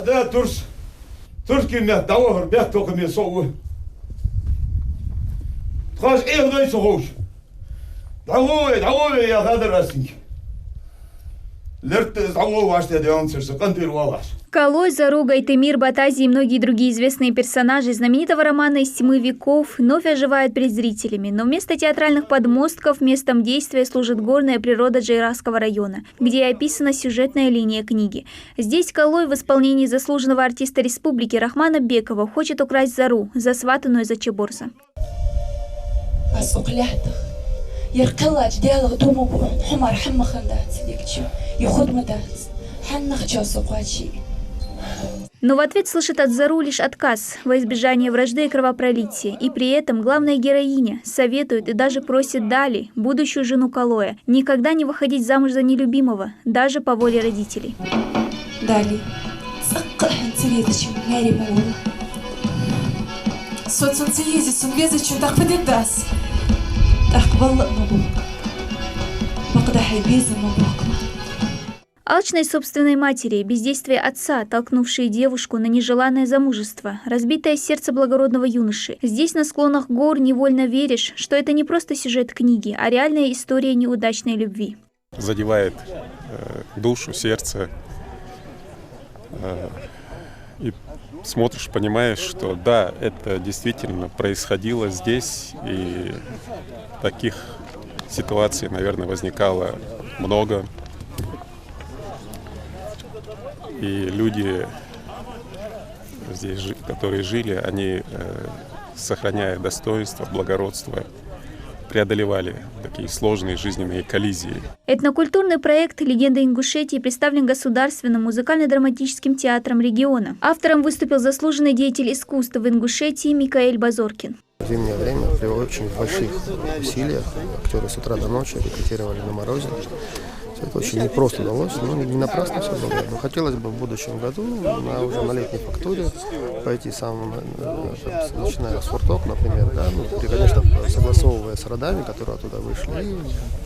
Да, Турский меня того, ребят, только мне сову. Тхаш дай сову. Давай, я рада расник. Лерт заву ваш я все контир валаш. Калой, Заруга, Айтемир, Батази и многие другие известные персонажи знаменитого романа «Из тьмы веков» вновь оживают перед зрителями, но вместо театральных подмостков местом действия служит горная природа Джейрасского района, где описана сюжетная линия книги. Здесь Калой в исполнении заслуженного артиста республики Рахмана Бекова хочет украсть Зару, засватанную за Чеборза. Но в ответ слышит от Зару лишь отказ во избежание вражды и кровопролития. И при этом главная героиня советует и даже просит Дали, будущую жену Калоя, никогда не выходить замуж за нелюбимого, даже по воле родителей. Дали. Алчность собственной матери, бездействие отца, толкнувшие девушку на нежеланное замужество, разбитое сердце благородного юноши. Здесь на склонах гор невольно веришь, что это не просто сюжет книги, а реальная история неудачной любви. Задевает душу, сердце. И смотришь, понимаешь, что да, это действительно происходило здесь, и таких ситуаций, наверное, возникало много. И люди здесь, которые жили, они, сохраняя достоинство, благородство, преодолевали такие сложные жизненные коллизии. Этнокультурный проект «Легенда Ингушетии» представлен Государственным музыкально-драматическим театром региона. Автором выступил заслуженный деятель искусства в Ингушетии Микаэль Базоркин. В зимнее время при очень больших усилиях актеры с утра до ночи репетировали на морозе. Это очень непросто удалось, но не напрасно все было. Но хотелось бы в будущем году уже на летней фактуре пойти начиная с фурток, например, да, и, конечно, согласовывая с родами, которые оттуда вышли, и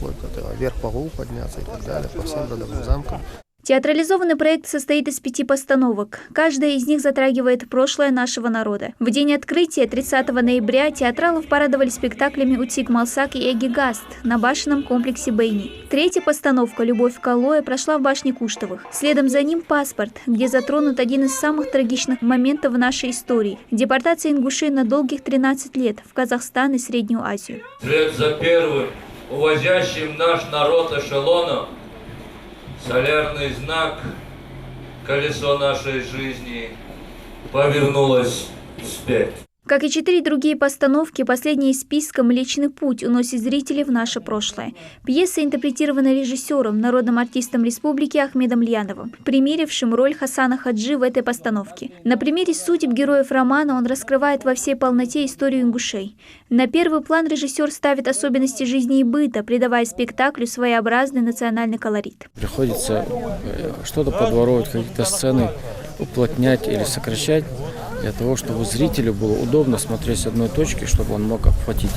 вот вверх по Гу подняться и так далее, по всем родовым замкам. Театрализованный проект состоит из 5 постановок. Каждая из них затрагивает прошлое нашего народа. В день открытия, 30 ноября, театралов порадовали спектаклями «Утик Малсак» и «Эгигаст» на башенном комплексе Бейни. Третья постановка «Любовь Калоя» прошла в башне Куштовых. Следом за ним «Паспорт», где затронут один из самых трагичных моментов в нашей истории – депортация ингушей на долгих 13 лет в Казахстан и Среднюю Азию. Вслед за первым, увозящим наш народ эшелоном, солярный знак, колесо нашей жизни повернулось вспять. Как и 4 другие постановки, последняя из списка «Млечный путь» уносит зрителей в наше прошлое. Пьеса интерпретирована режиссером, народным артистом республики Ахмедом Льяновым, примерившим роль Хасана Хаджи в этой постановке. На примере судеб героев романа он раскрывает во всей полноте историю ингушей. На первый план режиссер ставит особенности жизни и быта, придавая спектаклю своеобразный национальный колорит. Приходится что-то подворовывать, какие-то сцены уплотнять или сокращать, для того, чтобы зрителю было удобно смотреть с одной точки, чтобы он мог обхватить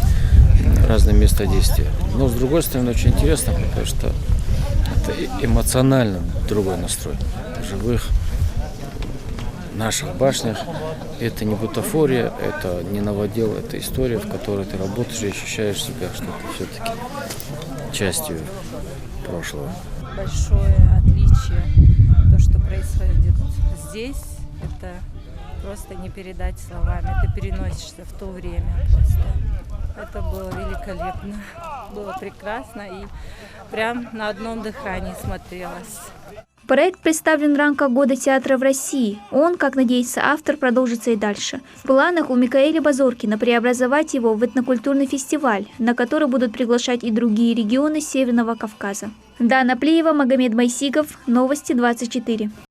разные места действия. Но с другой стороны очень интересно, потому что это эмоционально другой настрой. В живых наших башнях это не бутафория, это не новодел, это история, в которой ты работаешь и ощущаешь себя, что ты все-таки частью прошлого. Большое отличие, то, что происходит здесь, это просто не передать словами, ты переносишься в то время просто. Это было великолепно, было прекрасно и прям на одном дыхании смотрелось. Проект представлен в рамках Года театра в России. Он, как надеется автор, продолжится и дальше. В планах у Микаэля Базоркина преобразовать его в этнокультурный фестиваль, на который будут приглашать и другие регионы Северного Кавказа. Дана Плиева, Магомед Майсигов, Новости 24.